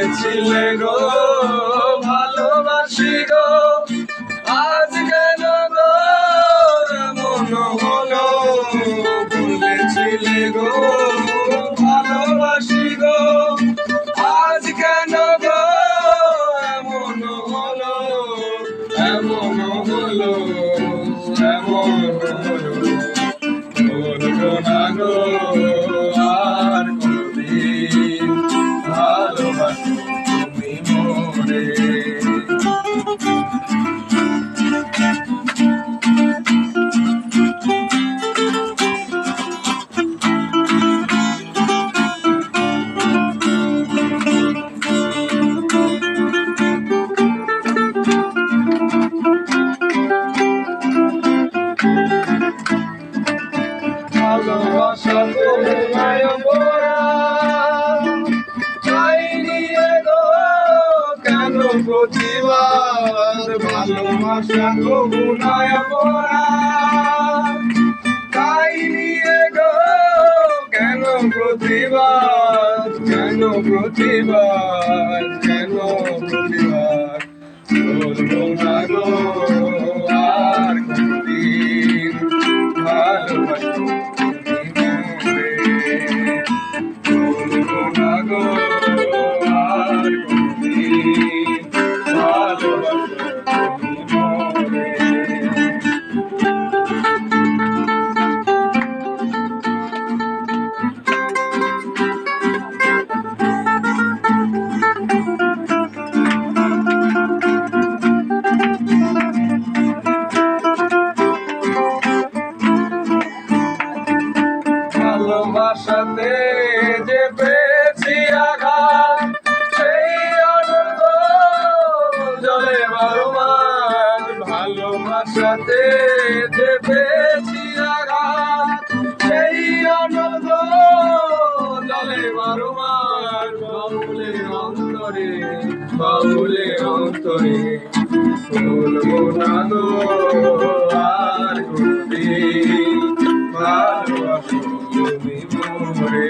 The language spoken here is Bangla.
বলেছিলে গো ভালোবাসি গো, আজ কেন গো এমন হলো? বলেছিলে গো ভালোবাসি গো, আজ কেন গো এমন হলো? এমন হলো, এমন হলো, বলবো না গো আর কোনদিন ভালোবাসো তুমি মোরে। ভালোবাসাতে মায়া পড়া চাইনি গো কেন প্রতিবাদ, ভালোবাসা তবু মায়া পড়া চাইনি গো কেন প্রতিবাদ, কেন প্রতিবাদ, কেন প্রতিবাদ, বলবো না গো আর কোনদিন ভালোবাসো ভালোবাসাতে যে পেয়েছি আঘাত, সেই আনন্দ জলে বারবার। ভালোবাসাতে যে পেয়েছি আঘাত, সেই আনন্দ জলে বারবার। বাউলে অন্তরে, বাউলে অন্তরে, বলবো না গো আর কোনদিন ভালোবাসো তুমি মোরে।